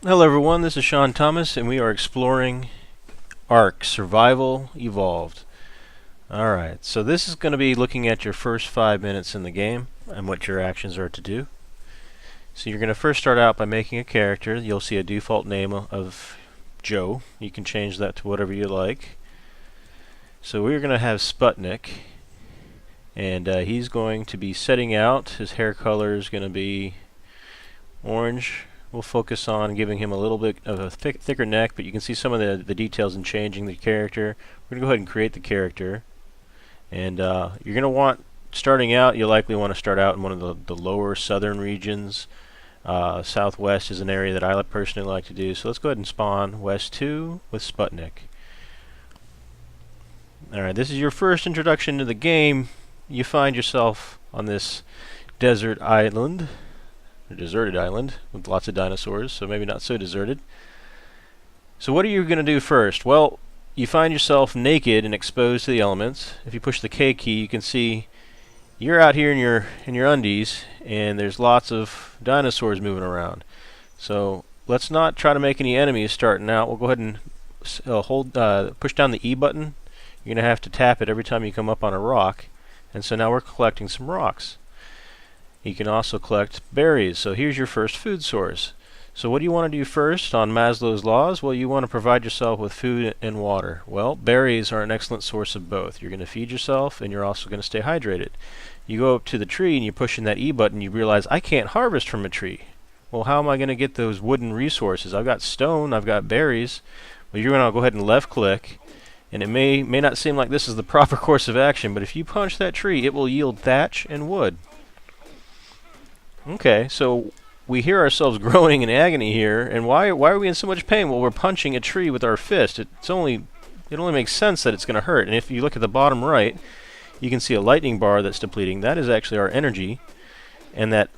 Hello everyone, this is Sean Thomas and we are exploring ARK Survival Evolved. Alright, so this is going to be looking at your first 5 minutes in the game and what your actions are to do. So you're going to first start out by making a character. You'll see a default name of Joe. You can change that to whatever you like. So we're going to have Sputnik, and he's going to be setting out. His hair color is going to be orange. We'll focus on giving him a little bit of a thicker neck, but you can see some of the details in changing the character. We're going to go ahead and create the character. And you're going to want, starting out, you'll likely want to start out in one of the lower southern regions. Southwest is an area that I personally like to do. So let's go ahead and spawn West 2 with Sputnik. Alright, this is your first introduction to the game. You find yourself on this desert island. A deserted island with lots of dinosaurs, so maybe not so deserted. So what are you going to do first? Well, you find yourself naked and exposed to the elements. If you push the K key, you can see you're out here in your undies, and there's lots of dinosaurs moving around. So let's not try to make any enemies starting out. We'll go ahead and push down the E button. You're going to have to tap it every time you come up on a rock, and so now we're collecting some rocks. You can also collect berries. So here's your first food source. So what do you want to do first on Maslow's laws? Well, you want to provide yourself with food and water. Well, berries are an excellent source of both. You're going to feed yourself and you're also going to stay hydrated. You go up to the tree and you push in that E button, you realize I can't harvest from a tree. Well, how am I going to get those wooden resources? I've got stone, I've got berries. Well, you're going to go ahead and left click, and it may not seem like this is the proper course of action, but if you punch that tree, it will yield thatch and wood. Okay, so we hear ourselves groaning in agony here, and why are we in so much pain? Well, we're punching a tree with our fist. It only makes sense that it's going to hurt. And if you look at the bottom right, you can see a lightning bar that's depleting. That is actually our energy, and that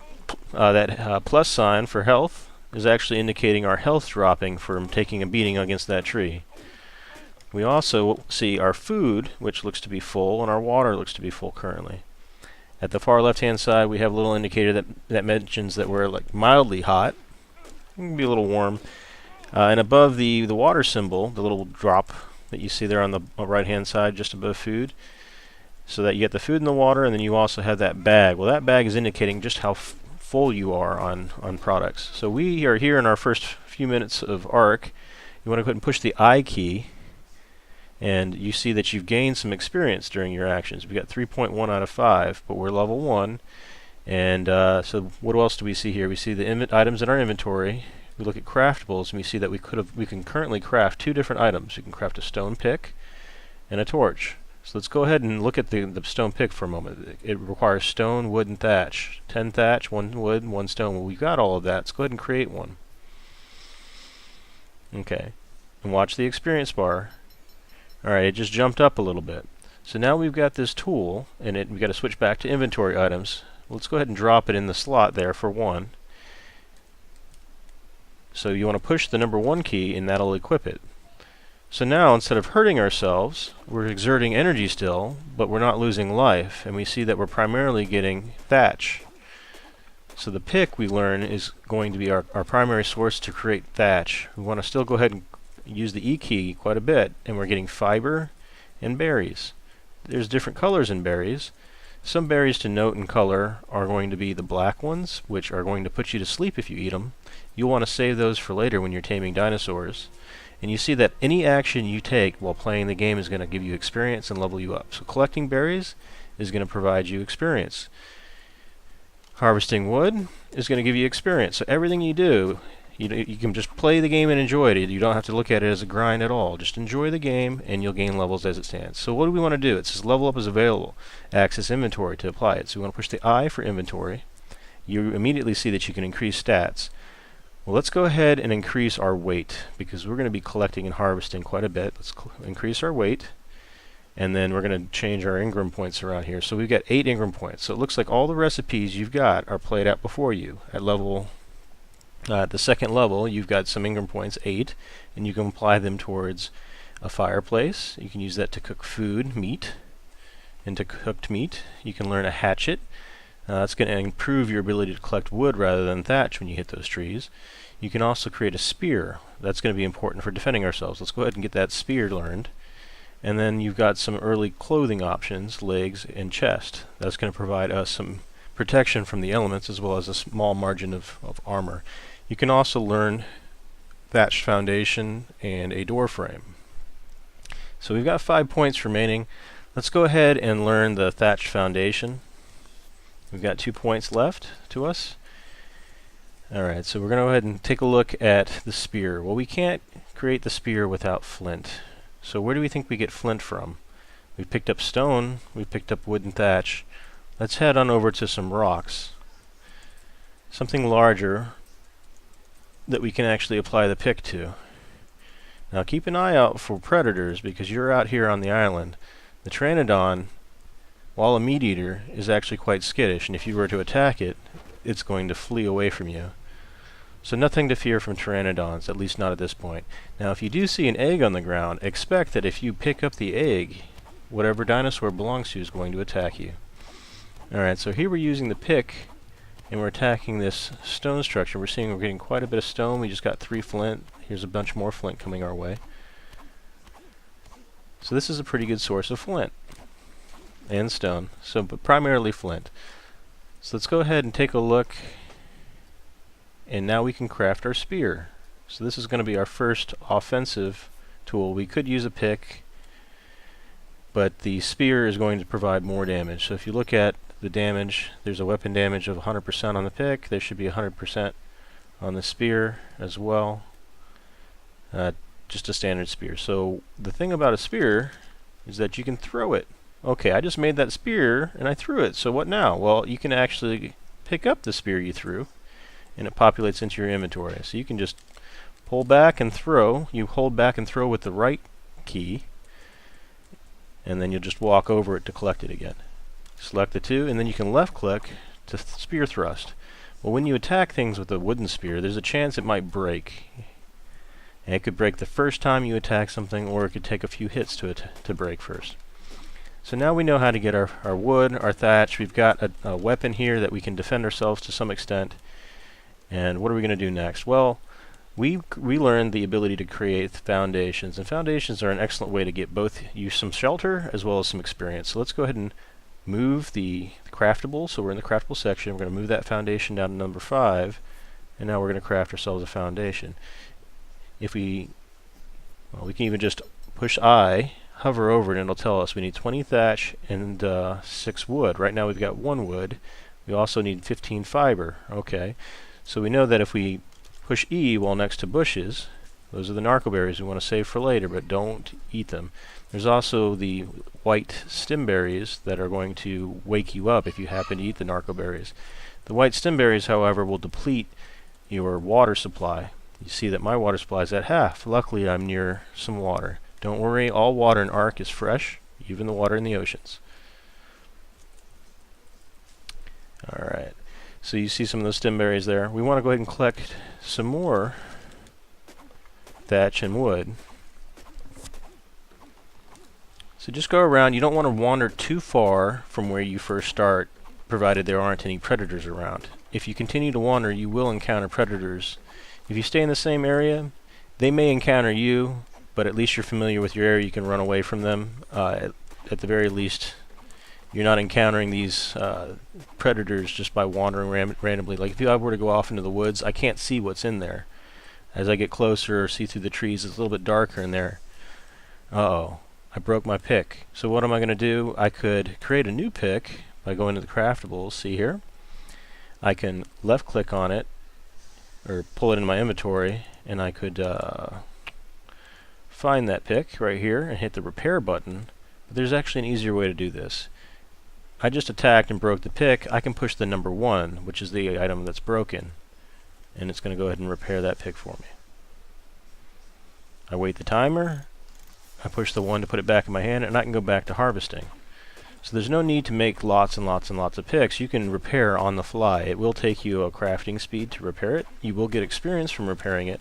plus sign for health is actually indicating our health dropping from taking a beating against that tree. We also see our food, which looks to be full, and our water looks to be full currently. At the far left-hand side, we have a little indicator that mentions that we're like mildly hot. It can be a little warm. And above the water symbol, the little drop that you see there on the right-hand side, just above food, so that you get the food and the water, and then you also have that bag. Well, that bag is indicating just how full you are on products. So we are here in our first few minutes of ARK. You want to go ahead and push the I key, and you see that you've gained some experience during your actions. We got 3.1 out of 5, but we're level 1. And so what else do we see here? We see the items in our inventory. We look at craftables, and we see that we can currently craft 2 different items. We can craft a stone pick and a torch. So let's go ahead and look at the stone pick for a moment. It requires stone, wood, and thatch. 10 thatch, 1 wood, 1 stone. Well, we've got all of that. Let's go ahead and create one. Okay. And watch the experience bar. Alright, it just jumped up a little bit. So now we've got this tool, and we've got to switch back to inventory items. Let's go ahead and drop it in the slot there for 1. So you want to push the number 1 key, and that'll equip it. So now, instead of hurting ourselves, we're exerting energy still, but we're not losing life, and we see that we're primarily getting thatch. So the pick, we learn, is going to be our primary source to create thatch. We want to still go ahead and use the E key quite a bit, and we're getting fiber and berries. There's different colors in berries. Some berries to note in color are going to be the black ones, which are going to put you to sleep if you eat them. You'll want to save those for later when you're taming dinosaurs. And you see that any action you take while playing the game is going to give you experience and level you up. So collecting berries is going to provide you experience. Harvesting wood is going to give you experience. So everything you do, you can just play the game and enjoy it. You don't have to look at it as a grind at all. Just enjoy the game, and you'll gain levels as it stands. So what do we want to do? It says level up is available. Access inventory to apply it. So we want to push the I for inventory. You immediately see that you can increase stats. Well, let's go ahead and increase our weight, because we're going to be collecting and harvesting quite a bit. Let's increase our weight, and then we're going to change our Ingram points around here. So we've got 8 Ingram points. So it looks like all the recipes you've got are played out before you. At the second level, you've got some Ingram points, 8, and you can apply them towards a fireplace. You can use that to cook food, meat, into cooked meat. You can learn a hatchet. That's going to improve your ability to collect wood rather than thatch when you hit those trees. You can also create a spear. That's going to be important for defending ourselves. Let's go ahead and get that spear learned. And then you've got some early clothing options, legs and chest. That's going to provide us some protection from the elements as well as a small margin of armor. You can also learn thatched foundation and a door frame. So we've got 5 points remaining. Let's go ahead and learn the thatched foundation. We've got 2 points left to us. Alright, so we're going to go ahead and take a look at the spear. Well, we can't create the spear without flint. So where do we think we get flint from? We've picked up stone, we've picked up wood and thatch. Let's head on over to some rocks. Something larger that we can actually apply the pick to. Now keep an eye out for predators because you're out here on the island. The Pteranodon, while a meat eater, is actually quite skittish, and if you were to attack it, it's going to flee away from you. So nothing to fear from Pteranodons, at least not at this point. Now if you do see an egg on the ground, expect that if you pick up the egg, whatever dinosaur it belongs to is going to attack you. Alright, so here we're using the pick, and we're attacking this stone structure. We're seeing we're getting quite a bit of stone. We just got 3 flint. Here's a bunch more flint coming our way. So this is a pretty good source of flint and stone, but primarily flint. So let's go ahead and take a look, and now we can craft our spear. So this is going to be our first offensive tool. We could use a pick, but the spear is going to provide more damage. So if you look at the damage, there's a weapon damage of 100% on the pick. There should be 100% on the spear as well. Just a standard spear. So the thing about a spear is that you can throw it. Okay, I just made that spear and I threw it. So what now? Well, you can actually pick up the spear you threw, and it populates into your inventory. So you can just pull back and throw. You hold back and throw with the right key, and then you'll just walk over it to collect it again. Select the 2, and then you can left click to spear thrust. Well, when you attack things with a wooden spear, there's a chance it might break. And it could break the first time you attack something, or it could take a few hits to break first. So now we know how to get our wood, our thatch. We've got a weapon here that we can defend ourselves to some extent. And what are we going to do next? Well, we learned the ability to create foundations, and foundations are an excellent way to get both you some shelter as well as some experience. So let's go ahead and move the craftable. So we're in the craftable section. We're going to move that foundation down to number 5, and now we're going to craft ourselves a foundation. If we can even just push I, hover over it, and it'll tell us we need 20 thatch and 6 wood. Right now we've got 1 wood. We also need 15 fiber. Okay, so we know that if we push E while next to bushes, those are the narcoberries we want to save for later, but don't eat them. There's also the white stemberries that are going to wake you up if you happen to eat the narcoberries. The white stemberries, however, will deplete your water supply. You see that my water supply is at half. Luckily, I'm near some water. Don't worry, all water in ARK is fresh, even the water in the oceans. Alright, so you see some of those stemberries there. We want to go ahead and collect some more thatch and wood. So just go around. You don't want to wander too far from where you first start, provided there aren't any predators around. If you continue to wander, you will encounter predators. If you stay in the same area, they may encounter you, but at least you're familiar with your area. You can run away from them. At the very least, you're not encountering these predators just by wandering randomly. Like if I were to go off into the woods, I can't see what's in there. As I get closer or see through the trees, it's a little bit darker in there. Uh-oh, I broke my pick. So what am I going to do? I could create a new pick by going to the craftables. See here? I can left click on it, or pull it in my inventory, and I could find that pick right here and hit the repair button. But there's actually an easier way to do this. I just attacked and broke the pick. I can push the number 1, which is the item that's broken, and it's going to go ahead and repair that pick for me. I wait the timer, I push the 1 to put it back in my hand, and I can go back to harvesting. So there's no need to make lots and lots and lots of picks. You can repair on the fly. It will take you a crafting speed to repair it. You will get experience from repairing it,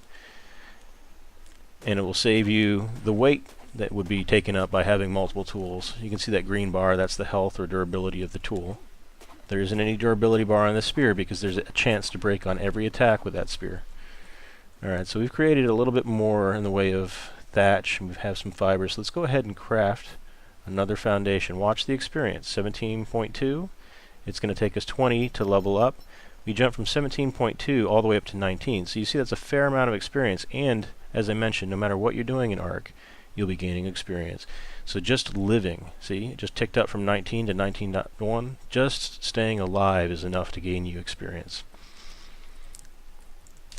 and it will save you the weight that would be taken up by having multiple tools. You can see that green bar, that's the health or durability of the tool. There isn't any durability bar on the spear because there's a chance to break on every attack with that spear. Alright, so we've created a little bit more in the way of thatch, and we have some fibers. Let's go ahead and craft another foundation. Watch the experience. 17.2. It's going to take us 20 to level up. We jump from 17.2 all the way up to 19. So you see that's a fair amount of experience, and as I mentioned, no matter what you're doing in ARK, you'll be gaining experience. So just living, see, it just ticked up from 19 to 19.1. Just staying alive is enough to gain you experience.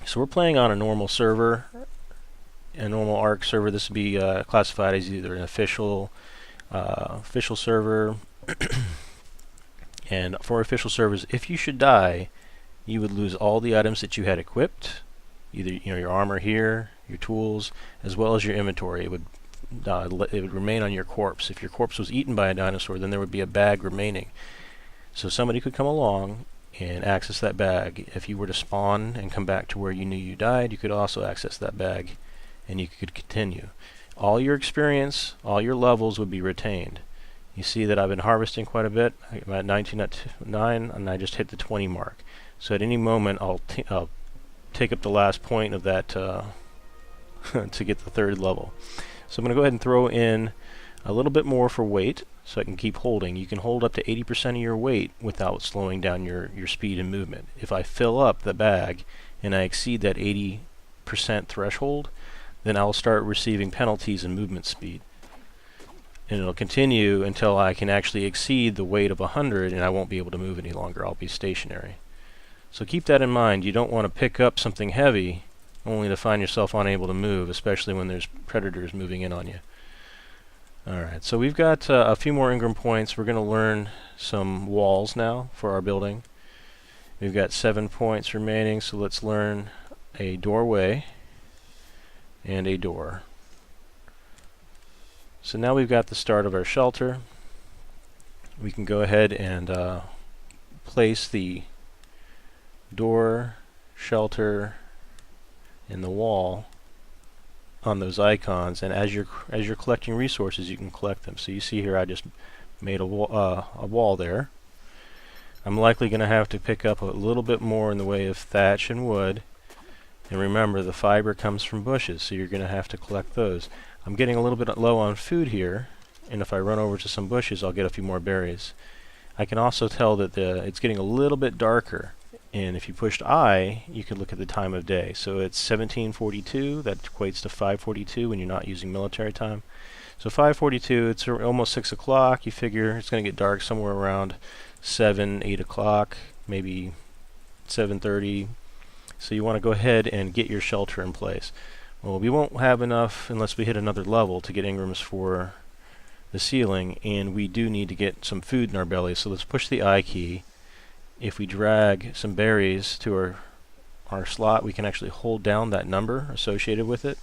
So we're playing on a normal server, a normal ARK server. This would be classified as either an official server. And for official servers, if you should die, you would lose all the items that you had equipped, either your armor here, your tools, as well as your inventory. It would remain on your corpse. If your corpse was eaten by a dinosaur, then there would be a bag remaining. So somebody could come along and access that bag. If you were to spawn and come back to where you knew you died, you could also access that bag, and you could continue. All your experience, all your levels would be retained. You see that I've been harvesting quite a bit. I'm at 19.9, and I just hit the 20 mark. So at any moment, I'll take up the last point of that to get the third level. So I'm going to go ahead and throw in a little bit more for weight, so I can keep holding. You can hold up to 80% of your weight without slowing down your speed and movement. If I fill up the bag and I exceed that 80% threshold, then I'll start receiving penalties in movement speed. And it'll continue until I can actually exceed the weight of 100, and I won't be able to move any longer. I'll be stationary. So keep that in mind. You don't want to pick up something heavy only to find yourself unable to move, especially when there's predators moving in on you. Alright, so we've got a few more Ingram points. We're going to learn some walls now for our building. We've got 7 points remaining, so let's learn a doorway and a door. So now we've got the start of our shelter. We can go ahead and place the door, shelter, and the wall on those icons, and as you're collecting resources, you can collect them. So you see here I just made a wall there. I'm likely going to have to pick up a little bit more in the way of thatch and wood, and remember the fiber comes from bushes, so you're going to have to collect those. I'm getting a little bit low on food here, and if I run over to some bushes I'll get a few more berries. I can also tell that it's getting a little bit darker, and if you pushed I, you could look at the time of day. So it's 17:42, that equates to 5:42 when you're not using military time. So 5:42, it's almost 6 o'clock. You figure it's going to get dark somewhere around 7, 8 o'clock, maybe 7:30. So you want to go ahead and get your shelter in place. Well, we won't have enough unless we hit another level to get Ingrams for the ceiling, and we do need to get some food in our belly. So let's push the I key. If we drag some berries to our slot, we can actually hold down that number associated with it,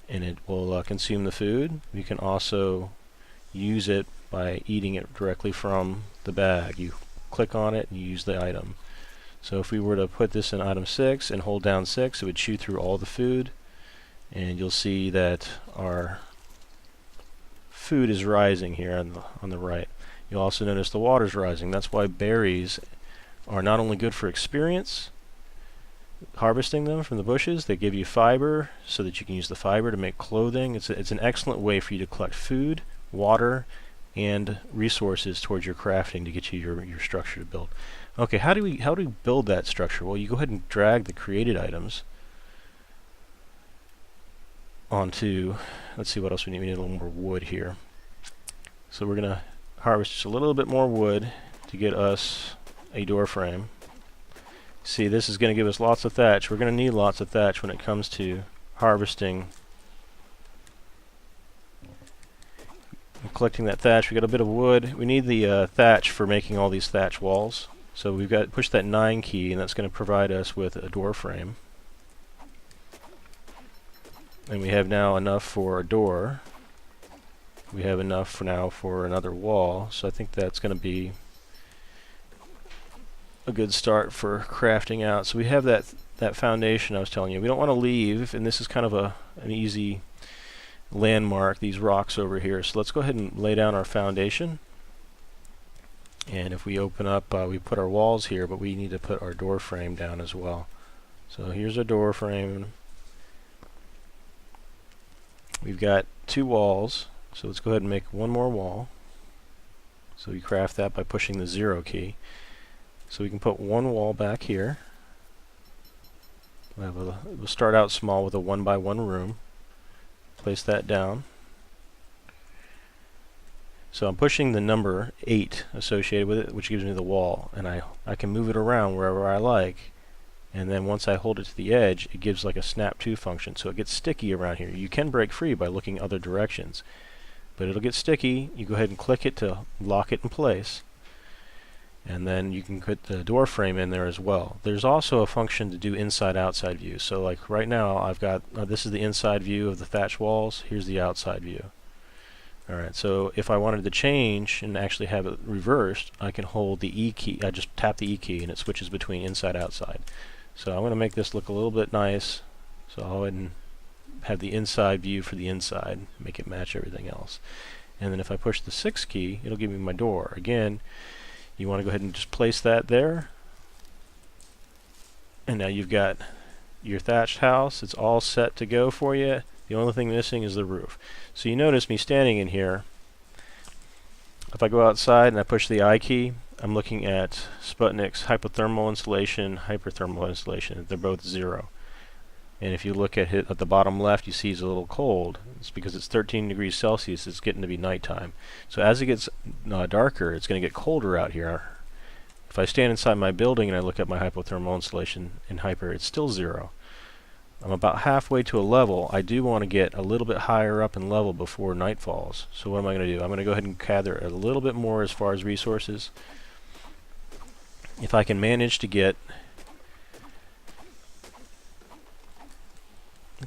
and it will consume the food. We can also use it by eating it directly from the bag. You click on it and you use the item. So if we were to put this in item 6 and hold down 6, it would chew through all the food, and you'll see that our food is rising here on the right. You'll also notice the water's rising. That's why berries are not only good for experience, harvesting them from the bushes, they give you fiber so that you can use the fiber to make clothing. It's an excellent way for you to collect food, water, and resources towards your crafting to get you your structure to build. Okay, how do we build that structure? Well, you go ahead and drag the created items onto, let's see what else we need. We need a little more wood here. So we're going to harvest just a little bit more wood to get us a door frame. See, this is going to give us lots of thatch. We're going to need lots of thatch when it comes to harvesting and collecting that thatch. We got a bit of wood. We need the thatch for making all these thatch walls. So we've got to push that 9 key, and that's going to provide us with a door frame. And we have now enough for a door. We have enough for now for another wall, so I think that's going to be a good start for crafting out. So we have that foundation I was telling you. We don't want to leave, and this is kind of an easy landmark, these rocks over here. So let's go ahead and lay down our foundation. And if we open up, we put our walls here, but we need to put our door frame down as well. So here's our door frame. We've got 2 walls, so let's go ahead and make one more wall. So we craft that by pushing the 0 key. So we can put one wall back here. We'll start out small with a 1x1 room. Place that down. So I'm pushing the number 8 associated with it, which gives me the wall, and I can move it around wherever I like. And then once I hold it to the edge, it gives like a snap to function, so it gets sticky around here. You can break free by looking other directions, but it'll get sticky. You go ahead and click it to lock it in place, and then you can put the door frame in there as well. There's also a function to do inside-outside view. So like right now I've got, this is the inside view of the thatch walls, here's the outside view. Alright, so if I wanted to change and actually have it reversed, I can hold the E key, I just tap the E key and it switches between inside-outside. So I'm going to make this look a little bit nice. So I'll go ahead and have the inside view for the inside, make it match everything else. And then if I push the 6 key, it'll give me my door. Again, you want to go ahead and just place that there. And now you've got your thatched house. It's all set to go for you. The only thing missing is the roof. So you notice me standing in here. If I go outside and I push the I key, I'm looking at Sputnik's hypothermal insulation, hyperthermal insulation. They're both 0. And if you look at it at the bottom left, you see it's a little cold. It's because it's 13 degrees Celsius. It's getting to be nighttime. So as it gets darker, it's going to get colder out here. If I stand inside my building and I look at my hypothermal insulation in hyper, it's still 0. I'm about halfway to a level. I do want to get a little bit higher up in level before night falls. So what am I going to do? I'm going to go ahead and gather a little bit more as far as resources. If I can manage to get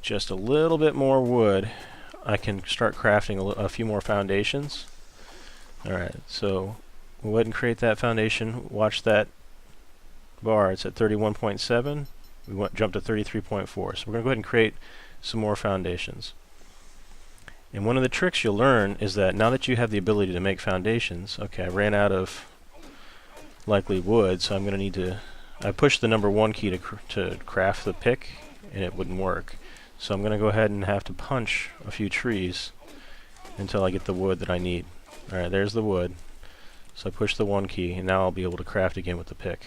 just a little bit more wood, I can start crafting a few more foundations. Alright, so we'll go ahead and create that foundation. Watch that bar. It's at 31.7. We jump to 33.4. So we're going to go ahead and create some more foundations. And one of the tricks you'll learn is that now that you have the ability to make foundations, okay, I ran out of likely wood, so I'm going to need to, I pushed the number 1 key to craft the pick, and it wouldn't work. So I'm going to go ahead and have to punch a few trees until I get the wood that I need. Alright, there's the wood. So I push the 1 key, and now I'll be able to craft again with the pick.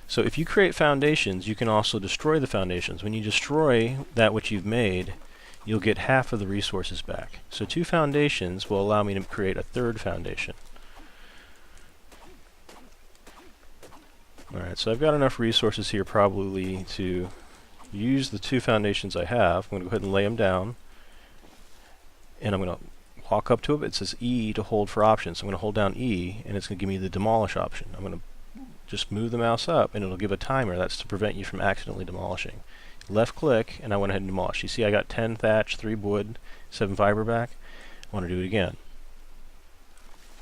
So if you create foundations, you can also destroy the foundations. When you destroy that which you've made, you'll get half of the resources back. So 2 foundations will allow me to create a 3rd foundation. Alright, so I've got enough resources here probably to use the 2 foundations I have. I'm going to go ahead and lay them down. And I'm going to walk up to it. It says E to hold for options. So I'm going to hold down E, and it's going to give me the demolish option. I'm going to just move the mouse up, and it'll give a timer. That's to prevent you from accidentally demolishing. Left click, and I went ahead and demolished. You see I got 10 thatch, 3 wood, 7 fiber back. I want to do it again.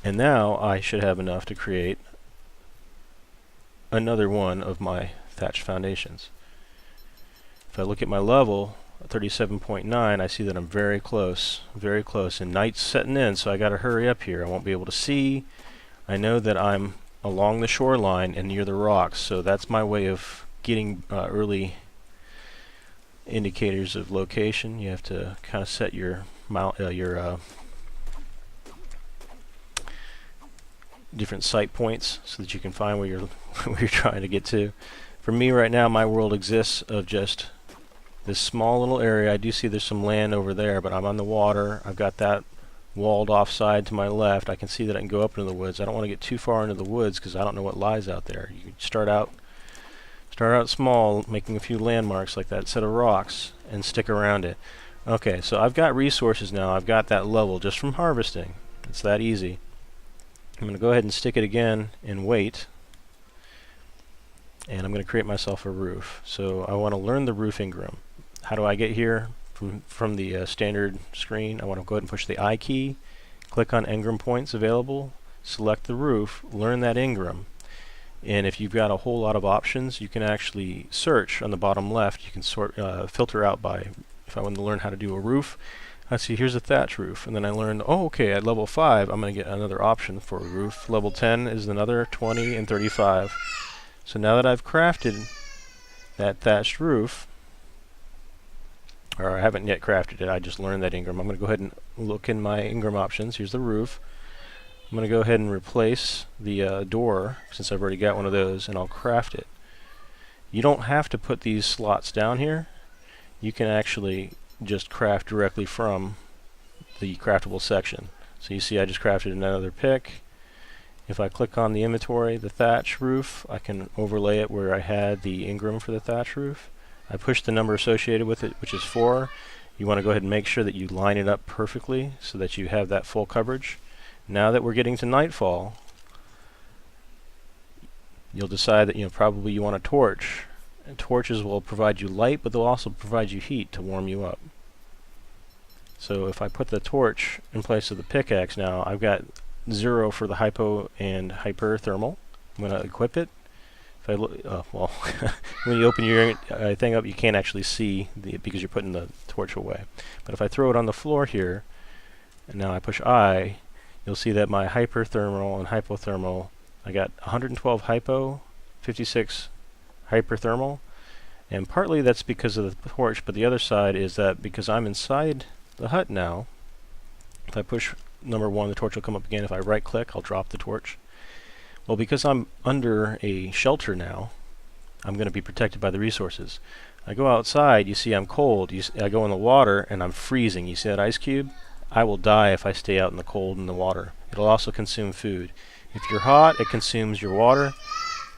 And now I should have enough to create another one of my thatched foundations. If I look at my level, 37.9, I see that I'm very close, and night's setting in, so I got to hurry up here. I won't be able to see. I know that I'm along the shoreline and near the rocks, so that's my way of getting early indicators of location. You have to kind of set your different sight points so that you can find where you're where you're trying to get to. For me right now, my world exists of just this small little area. I do see there's some land over there, but I'm on the water. I've got that walled off side to my left. I can see that I can go up into the woods. I don't want to get too far into the woods because I don't know what lies out there. You can start out small, making a few landmarks like that set of rocks, and stick around it. Okay, so I've got resources now. I've got that level just from harvesting. It's that easy. I'm going to go ahead and stick it again and wait. And I'm going to create myself a roof. So I want to learn the roof engram. How do I get here? From the standard screen, I want to go ahead and push the I key, click on engram points available, select the roof, learn that engram. And if you've got a whole lot of options, you can actually search on the bottom left. You can filter out by, if I want to learn how to do a roof, I see here's a thatch roof, and then I learned, oh, okay, at level 5 I'm going to get another option for a roof. Level 10 is another 20 and 35. So now that I've crafted that thatched roof, or I haven't yet crafted it, I just learned that Ingram. I'm going to go ahead and look in my Ingram options. Here's the roof. I'm going to go ahead and replace the door, since I've already got one of those, and I'll craft it. You don't have to put these slots down here. You can actually just craft directly from the craftable section. So you see I just crafted another pick. If I click on the inventory, the thatch roof, I can overlay it where I had the Ingram for the thatch roof. I push the number associated with it, which is 4. You want to go ahead and make sure that you line it up perfectly so that you have that full coverage. Now that we're getting to nightfall, you'll decide that probably you want a torch. And torches will provide you light, but they'll also provide you heat to warm you up. So if I put the torch in place of the pickaxe now, I've got 0 for the hypo and hyperthermal. I'm going to equip it. If I look, well, when you open your thing up, you can't actually see because you're putting the torch away. But if I throw it on the floor here, and now I push I, you'll see that my hyperthermal and hypothermal, I got 112 hypo, 56 hyperthermal, and partly that's because of the torch, but the other side is that because I'm inside the hut now, if I push number 1, the torch will come up again. If I right click, I'll drop the torch. Well, because I'm under a shelter now, I'm going to be protected by the resources. I go outside, you see I'm cold. I go in the water and I'm freezing. You see that ice cube? I will die if I stay out in the cold in the water. It'll also consume food. If you're hot, it consumes your water.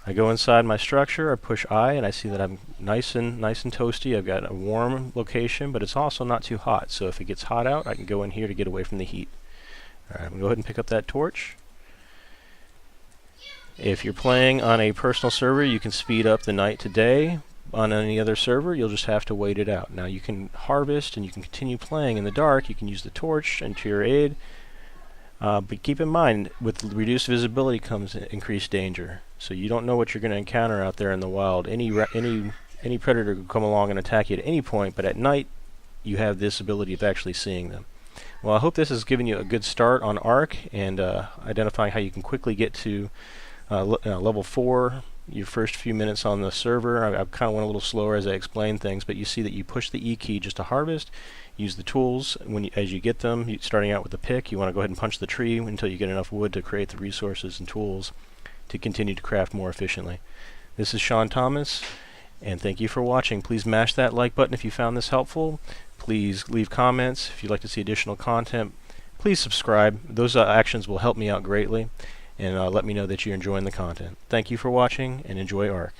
I go inside my structure, I push I, and I see that I'm nice and toasty. I've got a warm location, but it's also not too hot. So if it gets hot out, I can go in here to get away from the heat. Alright, I'm going to go ahead and pick up that torch. If you're playing on a personal server, you can speed up the night to day. On any other server, you'll just have to wait it out. Now you can harvest and you can continue playing in the dark. You can use the torch and to your aid. But keep in mind, with reduced visibility comes increased danger. So you don't know what you're going to encounter out there in the wild. Any predator could come along and attack you at any point, but at night you have this ability of actually seeing them. Well, I hope this has given you a good start on ARK and identifying how you can quickly get to level 4, your first few minutes on the server. I kind of went a little slower as I explained things, but you see that you push the E key just to harvest, use the tools. As you get them, starting out with the pick, you want to go ahead and punch the tree until you get enough wood to create the resources and tools to continue to craft more efficiently. This is Sean Thomas, and thank you for watching. Please mash that like button if you found this helpful. Please leave comments if you'd like to see additional content. Please subscribe. Those actions will help me out greatly, and let me know that you're enjoying the content. Thank you for watching, and enjoy ARK.